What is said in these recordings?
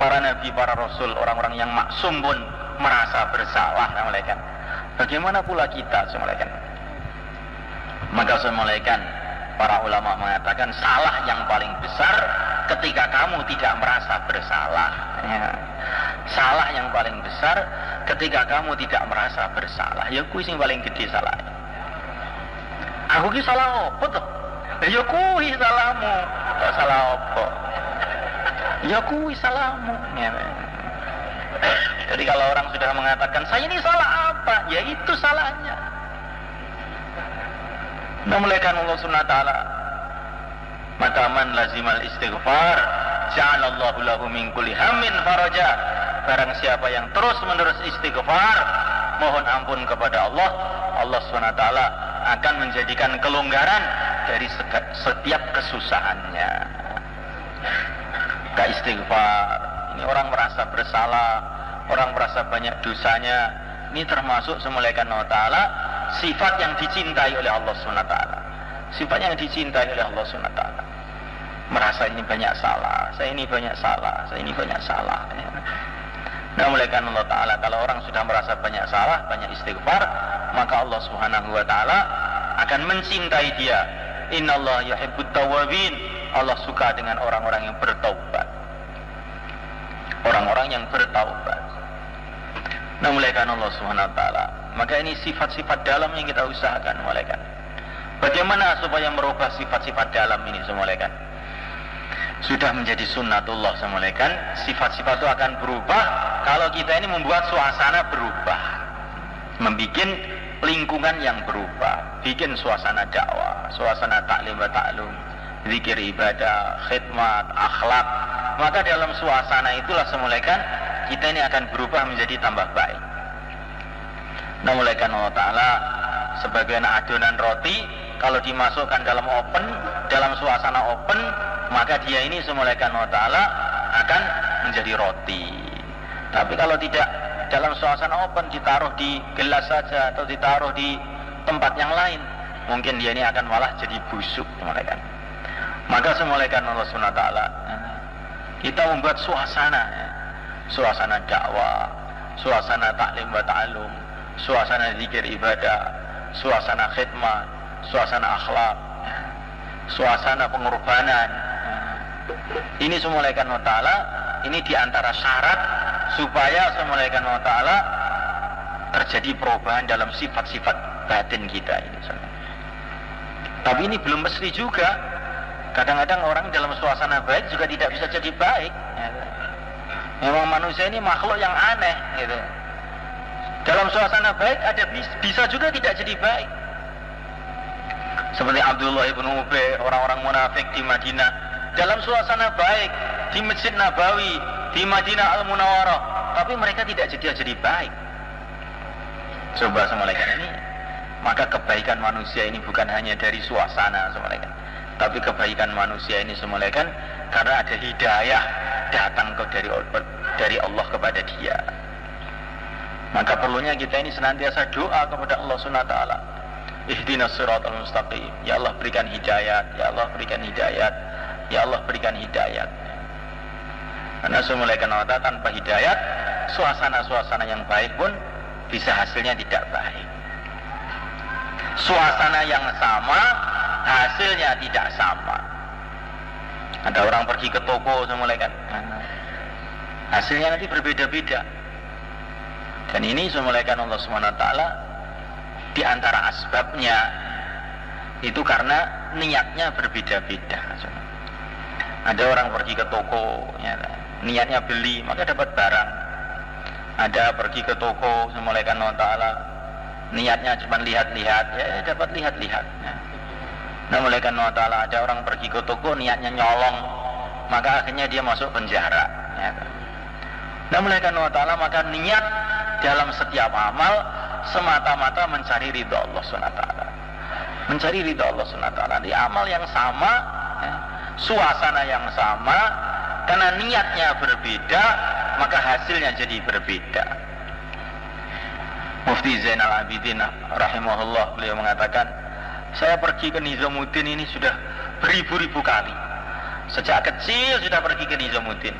para nabi, para rasul, orang-orang yang maksum pun merasa bersalah, semulaikan. Bagaimana pula kita, semulaikan? Maka semulaikan, para ulama mengatakan salah yang paling besar ketika kamu tidak merasa bersalah. Ya. Salah yang paling besar ketika kamu tidak merasa bersalah. Ya kuwi sing paling gede salah. Aku ki salah apa tuh? Ya kuwi salahmu. Kok salah apa? Ya kuwi salahmu. Ya. Jadi kalau orang sudah mengatakan saya ini salah apa? Ya itu salahnya. Memulaikan Allah Subhanahu wa taala. Maka man lazimal istighfar ja'alallahu lahu min kulli hammin faraja. Barang siapa yang terus-menerus istighfar, mohon ampun kepada Allah, Allah Subhanahu wa taala akan menjadikan kelonggaran dari setiap kesusahannya. Ka istighfar. Ini orang merasa bersalah, orang merasa banyak dosanya. Ini termasuk semulaikan Allah taala sifat yang dicintai oleh Allah SWT. Sifat yang dicintai oleh Allah SWT. Merasa ini banyak salah, saya ini banyak salah, saya ini banyak salah. Nah, mulaikan Allah Ta'ala, kalau orang sudah merasa banyak salah, banyak istighfar, maka Allah Subhanahu wa Ta'ala akan mencintai dia. Innallaha yuhibbut tawwabin. Allah suka dengan orang-orang yang bertaubat. Orang-orang yang bertaubat. Nah, mulaikan Allah Subhanahu wa Ta'ala. Maka ini sifat-sifat dalam yang kita usahakan, malaikat. Bagaimana supaya merubah sifat-sifat dalam ini, malaikat? Sudah menjadi sunnatullah, malaikat. Sifat-sifat itu akan berubah kalau kita ini membuat suasana berubah, membikin lingkungan yang berubah, bikin suasana dakwah, suasana taklim wa ta'lum, zikir ibadah, khidmat, akhlak. Maka dalam suasana itulah, malaikat, kita ini akan berubah menjadi tambah baik. Nah, mulaikan Allah Ta'ala sebagian adonan roti kalau dimasukkan dalam oven, dalam suasana oven, maka dia ini semulaikan Allah Ta'ala akan menjadi roti. Tapi kalau tidak dalam suasana oven, ditaruh di gelas saja atau ditaruh di tempat yang lain, mungkin dia ini akan malah jadi busuk, semulaikan. Maka semulaikan Allah SWT, kita membuat suasana, suasana dakwah, suasana taklim wa ta'alum, suasana zikir ibadah, suasana khidmat, suasana akhlak, suasana pengorbanan. Ini semulaikan Allah Ta'ala, ini diantara syarat supaya semulaikan Allah Ta'ala terjadi perubahan dalam sifat-sifat batin kita ini. Tapi ini belum mesti juga. Kadang-kadang orang dalam suasana baik juga tidak bisa jadi baik. Memang manusia ini makhluk yang aneh, gitu. Dalam suasana baik ada bisa juga tidak jadi baik. Seperti Abdullah ibn Ubay, orang-orang munafik di Madinah, dalam suasana baik di Masjid Nabawi, di Madinah Al-Munawwarah, tapi mereka tidak jadi baik. Coba semulaikan ini, maka kebaikan manusia ini bukan hanya dari suasana, semulaikan, tapi kebaikan manusia ini semulaikan karena ada hidayah datang dari Allah kepada dia. Maka perlunya kita ini senantiasa doa kepada Allah Subhanahu wa taala. Ihdinas siratal mustaqim. Ya Allah berikan hidayat, ya Allah berikan hidayat, ya Allah berikan hidayat. Karena semulaikan Allah tanpa hidayat, suasana-suasana yang baik pun bisa hasilnya tidak baik. Suasana yang sama, hasilnya tidak sama. Ada orang pergi ke toko semulaikan, hasilnya nanti berbeda-beda. Dan ini semulaikan Allah SWT di antara asbabnya itu karena niatnya berbeda-beda. Ada orang pergi ke toko, ya, niatnya beli, maka dapat barang. Ada pergi ke toko semulaikan Allah Ta'ala, niatnya cuma lihat-lihat, ya dapat lihat-lihat. Ya. Nah, mulaikan Allah Ta'ala, ada orang pergi ke toko niatnya nyolong, maka akhirnya dia masuk penjara. Ya. Nah, mulaikan Allah Ta'ala, maka niat dalam setiap amal semata-mata mencari ridha Allah SWT. Mencari ridha Allah SWT. Di amal yang sama, ya, suasana yang sama, karena niatnya berbeda, maka hasilnya jadi berbeda. Mufti Zainal Abidin rahimahullah, beliau mengatakan, saya pergi ke Nizamuddin ini sudah beribu-ribu kali. Sejak kecil sudah pergi ke Nizamuddin.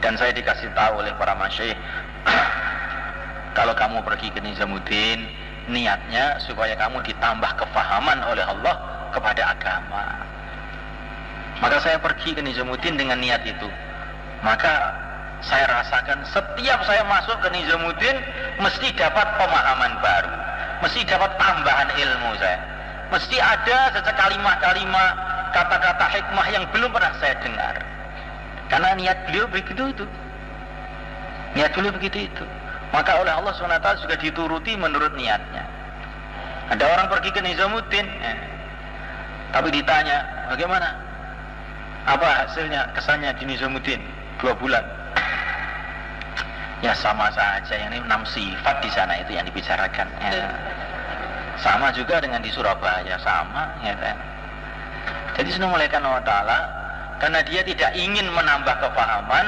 Dan saya dikasih tahu oleh para masyayikh, kalau kamu pergi ke Nizamuddin, niatnya supaya kamu ditambah kefahaman oleh Allah kepada agama. Maka saya pergi ke Nizamuddin dengan niat itu. Maka saya rasakan setiap saya masuk ke Nizamuddin mesti dapat pemahaman baru, mesti dapat tambahan ilmu saya. Mesti ada saja kalimat-kalimat, kata-kata hikmah yang belum pernah saya dengar. Karena niat beliau begitu itu. Niat beliau begitu itu. Maka oleh Allah SWT juga dituruti menurut niatnya. Ada orang pergi ke Nizamuddin, tapi ditanya, bagaimana? Apa hasilnya, kesannya di Nizamuddin 2 bulan? Ya sama saja, yang ini 6 sifat di sana itu yang dibicarakan. Sama juga dengan di Surabaya, sama. Ya kan? Jadi Subhanahu wa ta'ala, karena dia tidak ingin menambah kefahaman,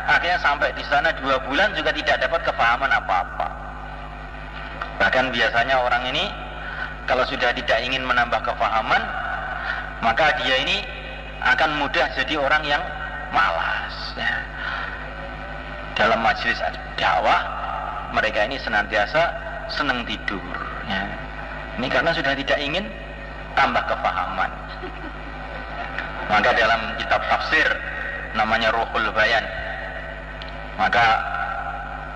akhirnya sampai di sana 2 bulan juga tidak dapat kefahaman apa-apa. Bahkan biasanya orang ini kalau sudah tidak ingin menambah kefahaman, maka dia ini akan mudah jadi orang yang malas. Ya. Dalam majelis dakwah, mereka ini senantiasa senang tidur. Ya. Ini karena sudah tidak ingin tambah kefahaman. Maka dalam kitab tafsir namanya Ruhul Bayan, maka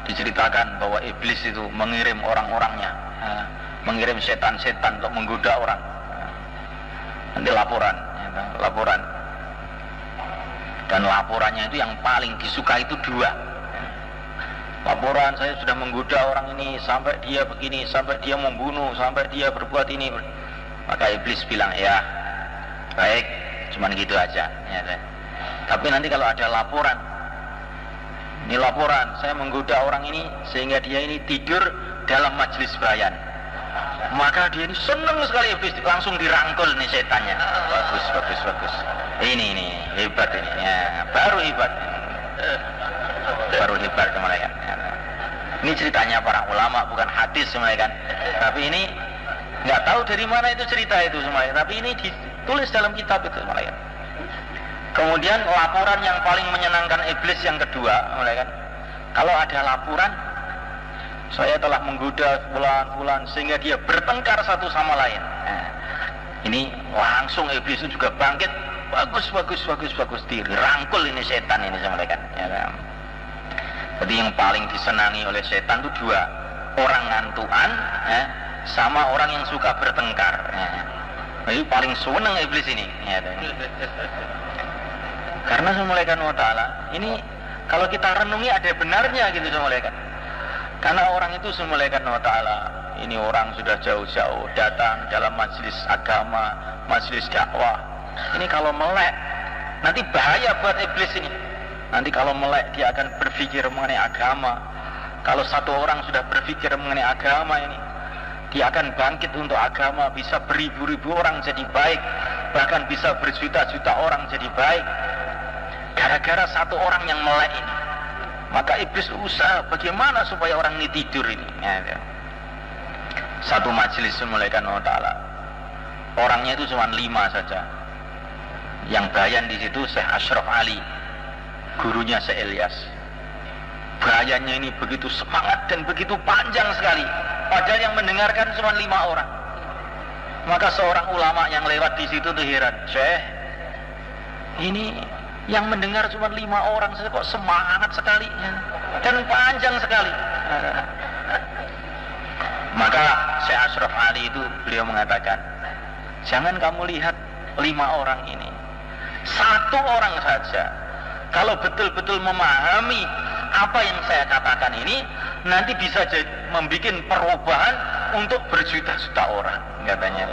diceritakan bahwa iblis itu mengirim orang-orangnya, mengirim setan-setan untuk menggoda orang. Nanti laporan. Dan laporannya itu yang paling disuka itu 2. Laporan, saya sudah menggoda orang ini sampai dia begini, sampai dia membunuh, sampai dia berbuat ini. Maka iblis bilang, ya baik, cuman gitu aja. Ya, tapi nanti kalau ada laporan, ini laporan, saya menggoda orang ini sehingga dia ini tidur dalam majelis bayan, maka dia ini senang sekali, iblis langsung dirangkul nih setannya. Bagus. Ini hebat ini. Ya, baru hebat kemarin. Ini ceritanya para ulama, bukan hadis semuanya kan. Tapi ini nggak tahu dari mana itu cerita itu semuanya. Tapi ini ditulis dalam kitab itu semuanya. Kemudian laporan yang paling menyenangkan iblis yang kedua, mulai kan. Kalau ada laporan, saya telah menggoda fulan sehingga dia bertengkar satu sama lain. Nah, ini langsung iblis itu juga bangkit, bagus, dirangkul ini setan ini sama mereka. Ya, kan? Jadi yang paling disenangi oleh setan itu 2, orang ngantuan, sama orang yang suka bertengkar. Jadi paling senang iblis ini. Ya, karena Subhanahu wa ta'ala ini kalau kita renungi ada benarnya gitu Subhanahu. Karena orang itu Subhanahu wa ta'ala ini orang sudah jauh-jauh datang dalam majelis agama, majelis dakwah. Ini kalau melek nanti bahaya buat iblis ini. Nanti kalau melek dia akan berpikir mengenai agama. Kalau satu orang sudah berpikir mengenai agama ini, dia akan bangkit untuk agama, bisa beribu-ribu orang jadi baik, bahkan bisa berjuta-juta orang jadi baik. Gara-gara satu orang yang melek ini, maka iblis usaha bagaimana supaya orang ini tidur ini. Ya. Satu majelis Subhanahu wa ta'ala, orangnya itu cuma 5 saja. Yang bayan di situ Syekh Ashraf Ali, gurunya Syekh Ilyas. Bayannya ini begitu semangat dan begitu panjang sekali, padahal yang mendengarkan cuma 5 orang. Maka seorang ulama yang lewat di situ tuh heran, Syekh, ini yang mendengar cuma 5 orang saja kok semangat sekali dan panjang sekali. Maka Syekh Ashraf Ali itu beliau mengatakan, jangan kamu lihat 5 orang ini, 1 orang saja kalau betul-betul memahami apa yang saya katakan ini, nanti bisa membuat perubahan untuk berjuta-juta orang, katanya.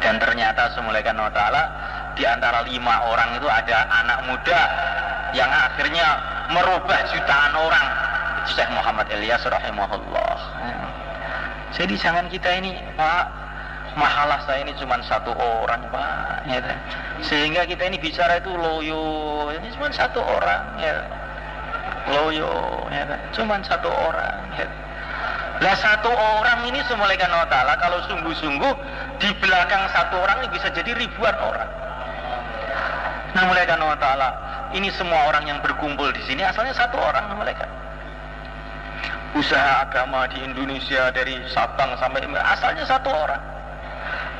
Dan ternyata Subhanahu wa ta'ala di antara 5 orang itu ada anak muda yang akhirnya merubah jutaan orang, Syekh Muhammad Ilyas rahimahullah. Jadi jangan kita ini, Pak, mahalah saya ini cuma 1 orang, Pak, ya, sehingga kita ini bicara itu loyo, ini cuma 1 orang, ya, loyo, ya, cuma 1 orang, ya. Lah 1 orang ini Subhanahu wa ta'ala kalau sungguh-sungguh di belakang 1 orang ini bisa jadi ribuan orang. Nah, Subhanahu wa ta'ala ini semua orang yang berkumpul di sini asalnya satu orang malaikat. Usaha agama di Indonesia dari Sabang sampai asalnya satu orang.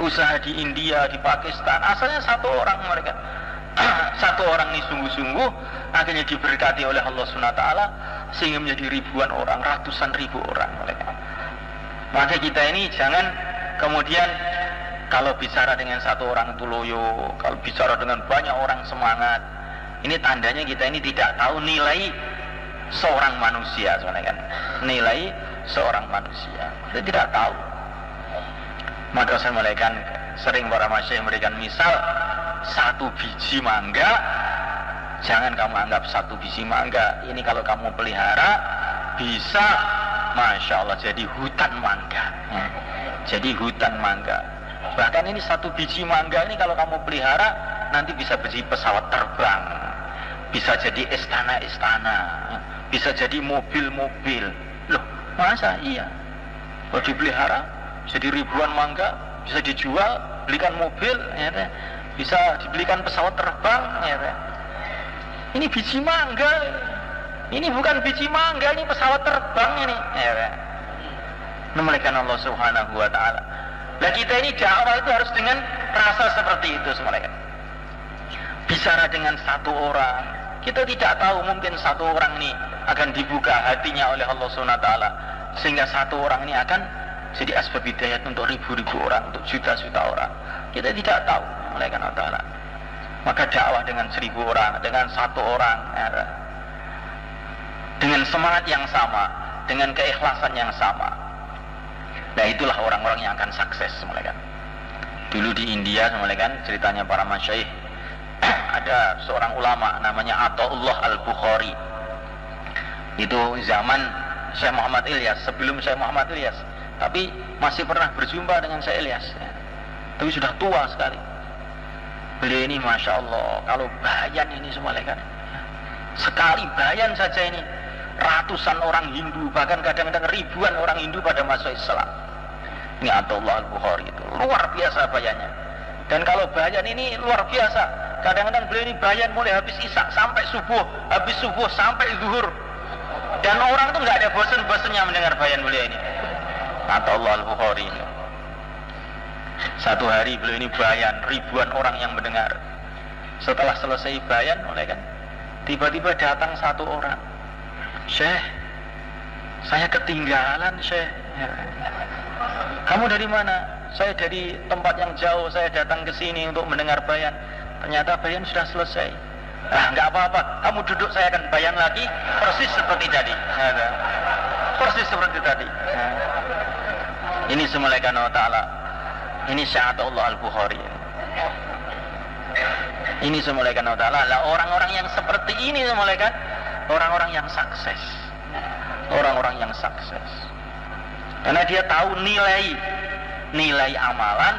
Usaha di India, di Pakistan asalnya satu orang malaikat. Satu orang ini sungguh-sungguh akhirnya diberkati oleh Allah SWT sehingga menjadi ribuan orang, ratusan ribu orang malaikat. Maka kita ini jangan kemudian kalau bicara dengan satu orang itu loyo, kalau bicara dengan banyak orang semangat. Ini tandanya kita ini tidak tahu nilai seorang manusia sebenarnya kan. Nilai seorang manusia kita tidak tahu. Maka saya mulaikan sering para masyayikh memberikan misal satu biji mangga, jangan kamu anggap satu biji mangga ini kalau kamu pelihara bisa Masya Allah jadi hutan mangga. Jadi hutan mangga. Bahkan ini satu biji mangga ini kalau kamu pelihara nanti bisa jadi pesawat terbang, bisa jadi istana-istana, bisa jadi mobil-mobil. Loh, masa iya? Kalau dipelihara jadi ribuan mangga, bisa dijual, belikan mobil, ya, bisa dibelikan pesawat terbang, ya. Ini biji mangga. Ini bukan biji mangga, ini pesawat terbang ini, ya. Memuliakan Allah Subhanahu wa taala. Nah, kita ini dakwah itu harus dengan rasa seperti itu semuanya. Bicara dengan satu orang, kita tidak tahu mungkin satu orang ini akan dibuka hatinya oleh Allah Subhanahu wa taala sehingga satu orang ini akan jadi asbab hidayat untuk ribu-ribu orang, untuk juta-juta orang. Kita tidak tahu memuliakan Allah taala. Maka dakwah dengan 1000 orang, dengan satu orang, ya, dengan semangat yang sama, dengan keikhlasan yang sama. Nah, itulah orang-orang yang akan sukses semuanya. Dulu di India semuanya ceritanya para masyayikh, ada seorang ulama namanya Athaullah Al-Bukhari. Itu zaman Syekh Muhammad Ilyas, sebelum Syekh Muhammad Ilyas, tapi masih pernah berjumpa dengan Syekh Ilyas, ya. Tapi sudah tua sekali. Beliau ini Masya Allah, kalau bayan ini semuanya sekali bayan saja ini ratusan orang Hindu, bahkan kadang-kadang ribuan orang Hindu pada masuk Islam. Ini Athaullah Al-Bukhari itu luar biasa bayannya. Dan kalau bayan ini luar biasa. Kadang-kadang beliau ini bayan mulai habis isya sampai subuh, habis subuh sampai zuhur. Dan orang itu nggak ada bosan-bosannya mendengar bayan beliau ini. Athaullah Al-Bukhari ini. Satu hari beliau ini bayan, ribuan orang yang mendengar. Setelah selesai bayan, mulai kan tiba-tiba datang satu orang. Syekh, saya ketinggalan Syekh. Kamu dari mana? Saya dari tempat yang jauh, saya datang ke sini untuk mendengar bayan. Ternyata bayan sudah selesai. Nggak apa-apa, kamu duduk, saya akan bayan lagi persis seperti tadi. Persis seperti tadi. Ini semulaikan Allah Ta'ala. Ini Athaullah Al-Bukhari. Ini semulaikan Allah Ta'ala. Lah, orang-orang yang seperti ini semulaikan orang-orang yang sukses. Orang-orang yang sukses. Karena dia tahu nilai amalan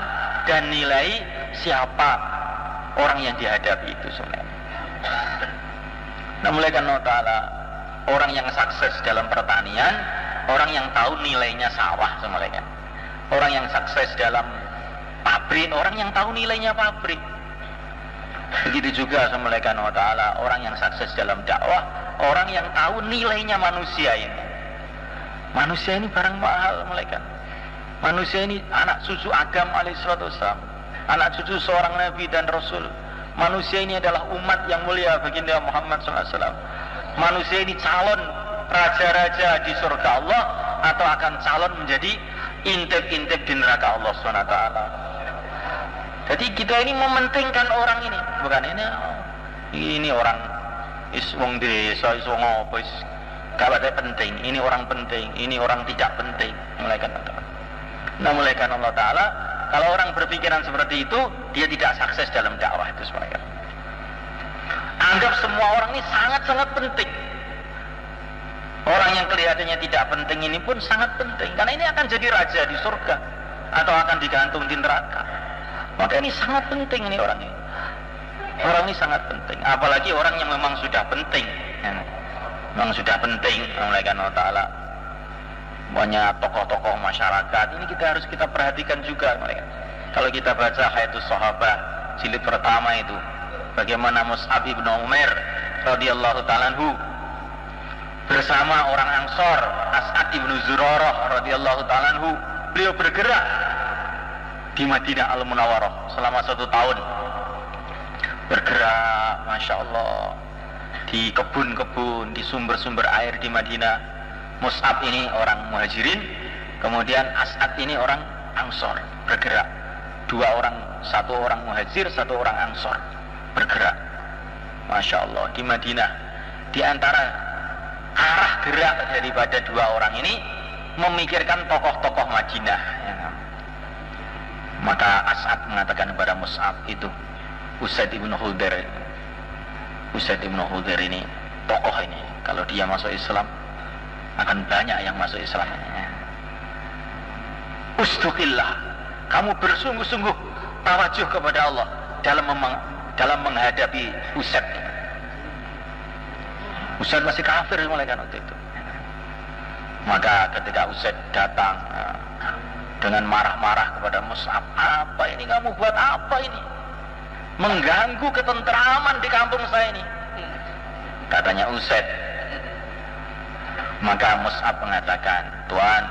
dan nilai siapa orang yang dihadapi itu sebenarnya. Nah, mulai karena ta'ala, orang yang sukses dalam pertanian, orang yang tahu nilainya sawah sebenarnya. Orang yang sukses dalam pabrik, orang yang tahu nilainya pabrik. Begitu juga mulai karena ta'ala, orang yang sukses dalam dakwah, orang yang tahu nilainya manusia ini. Manusia ini barang mahal, malaikat. Manusia ini anak cucu Adam alaihissalatu wassalam, anak cucu seorang nabi dan rasul. Manusia ini adalah umat yang mulia baginda Muhammad SAW. Manusia ini calon raja-raja di surga Allah atau akan calon menjadi intip-intip di neraka Allah SWT. Jadi kita ini mementingkan orang ini, bukan ini orang wong desa, wong apa, kalau ada penting, ini orang penting, ini orang tidak penting. Mulaikan Allah Ta'ala. Nah, mulaikan Allah Ta'ala, kalau orang berpikiran seperti itu, dia tidak sukses dalam dakwah itu semuanya. Anggap semua orang ini sangat-sangat penting. Orang yang kelihatannya tidak penting ini pun sangat penting, karena ini akan jadi raja di surga atau akan digantung di neraka. Maka ini sangat penting ini orang ini. Orang ini sangat penting, apalagi orang yang memang sudah penting. Memang sudah penting, memuliakan Allah Ta'ala. Banyak tokoh-tokoh masyarakat, ini harus kita perhatikan juga. Kalau kita baca Hayatus Sahabah jilid pertama itu, bagaimana Mus'ab ibn Umair radhiyallahu ta'ala anhu bersama orang Ansor, As'ad ibnu Zurarah radhiyallahu ta'ala anhu, beliau bergerak di Madinah Al-Munawwarah selama 1 tahun. Bergerak, Masya Allah, di kebun-kebun, di sumber-sumber air di Madinah. Mus'ab ini orang Muhajirin, kemudian As'ad ini orang Ansor, bergerak. 2 orang, 1 orang Muhajir, 1 orang Ansor, bergerak. Masya Allah, di Madinah. Di antara arah gerak daripada 2 orang ini memikirkan tokoh-tokoh Madinah. Maka As'ad mengatakan kepada Mus'ab itu, Usaid ibn Khudair. Usaid ibn Khudair ini tokoh ini, kalau dia masuk Islam akan banyak yang masuk Islam. Ustukillah, kamu bersungguh-sungguh tawajuh kepada Allah dalam menghadapi Usaid. Usaid masih kafir mulai kan waktu itu. Maka ketika Usaid datang dengan marah-marah kepada Mus'ab, apa ini kamu buat apa ini? Mengganggu ketentraman di kampung saya ini, katanya Usaid. Maka Mus'ab mengatakan, Tuan,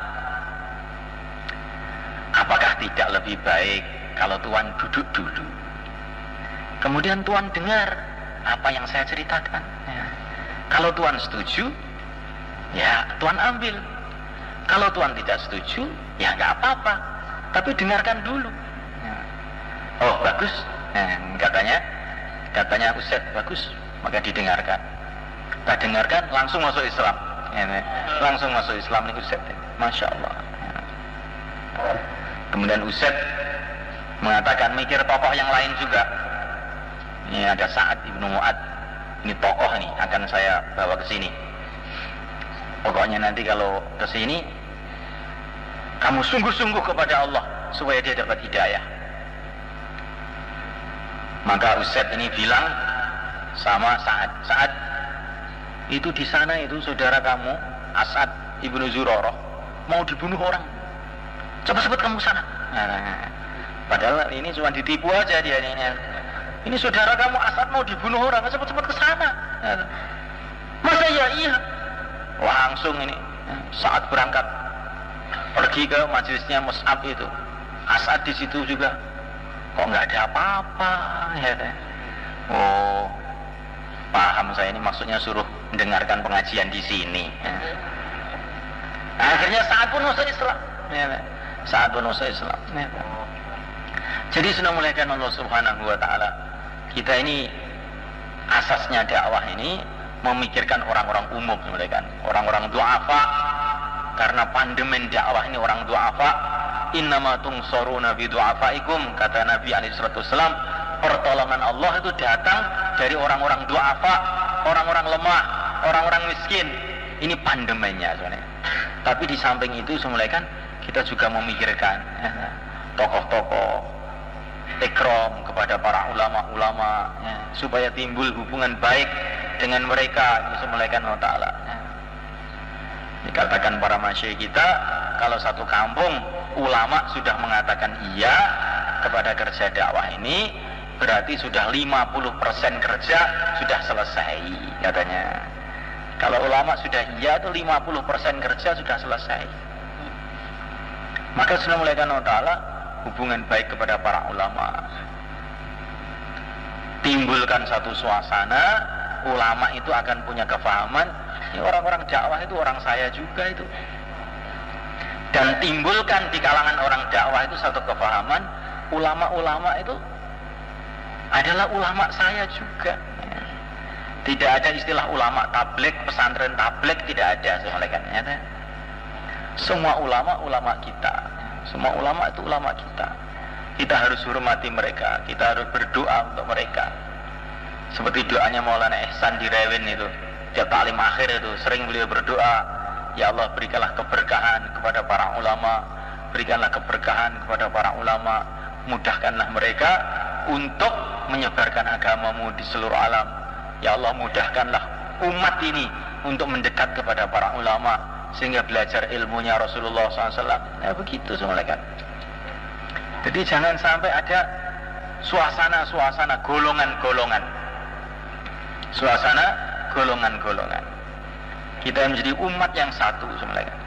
apakah tidak lebih baik kalau Tuan duduk dulu, kemudian Tuan dengar apa yang saya ceritakan. Kalau Tuan setuju, ya Tuan ambil. Kalau Tuan tidak setuju, ya nggak apa-apa, tapi dengarkan dulu. Oh bagus, katanya Usaid, bagus, maka didengarkan. Kita dengarkan, langsung masuk Islam. Langsung masuk Islam nih Usaid, Masya Allah. Kemudian Usaid mengatakan, mikir tokoh yang lain juga. Ini ada Sa'ad ibnu Mu'ad, ini tokoh nih, akan saya bawa ke sini. Pokoknya nanti kalau ke sini, kamu sungguh-sungguh kepada Allah supaya dia dapat hidayah. Maka Usaid ini bilang sama Sa'ad, itu di sana itu saudara kamu As'ad ibnu Zurarah mau dibunuh orang, cepat-cepat kamu sana. Padahal ini cuma ditipu aja dia ini. Ini saudara kamu As'ad mau dibunuh orang, cepat-cepat ke sana. Masa ya iya? Langsung ini saat berangkat pergi ke majelisnya Mus'ab itu. As'ad di situ juga, kok nggak ada apa-apa ya. Oh, paham saya, ini maksudnya suruh mendengarkan pengajian di sini. Akhirnya Sa'ad pun masuk Islam. Sa'ad pun masuk Islam. Jadi sudah mulaikan Allah Subhanahu wa taala. Kita ini asasnya dakwah ini memikirkan orang-orang umum, orang-orang du'afa. Karena pandemen dakwah ini orang du'afa. Innama tungsaruna bi du'afaikum, kata Nabi SAW. Pertolongan Allah itu datang dari orang-orang du'afa, orang-orang lemah, orang-orang miskin. Ini pandemennya sebenarnya. Tapi di samping itu semuanya kan kita juga memikirkan tokoh-tokoh, ikram kepada para ulama-ulama, supaya timbul hubungan baik dengan mereka. Bismillahirrahmanirrahim Allah Ta'ala. Dikatakan para masyayikh kita, kalau satu kampung ulama sudah mengatakan iya kepada kerja dakwah ini, berarti sudah 50% kerja sudah selesai, katanya. Kalau ulama sudah iya itu 50% kerja sudah selesai. Maka sudah mulaikan Allah Ta'ala hubungan baik kepada para ulama. Timbulkan satu suasana, ulama itu akan punya kefahaman, ini orang-orang dakwah itu orang saya juga itu. Dan timbulkan di kalangan orang dakwah itu satu kefahaman, ulama-ulama itu adalah ulama saya juga. Tidak ada istilah ulama tabligh, pesantren tabligh, tidak ada sebenarnya. Semua ulama, ulama kita. Semua ulama itu ulama kita. Kita harus hormati mereka, kita harus berdoa untuk mereka. Seperti doanya Maulana Ihsan di Rewin itu, tiap taklim akhir itu sering beliau berdoa, ya Allah berikanlah keberkahan kepada para ulama, berikanlah keberkahan kepada para ulama, mudahkanlah mereka untuk menyebarkan agamamu di seluruh alam. Ya Allah mudahkanlah umat ini untuk mendekat kepada para ulama sehingga belajar ilmunya Rasulullah SAW. Ya begitu semuanya kan. Jadi jangan sampai ada suasana-suasana golongan-golongan, suasana golongan-golongan. Kita menjadi umat yang satu sebenarnya.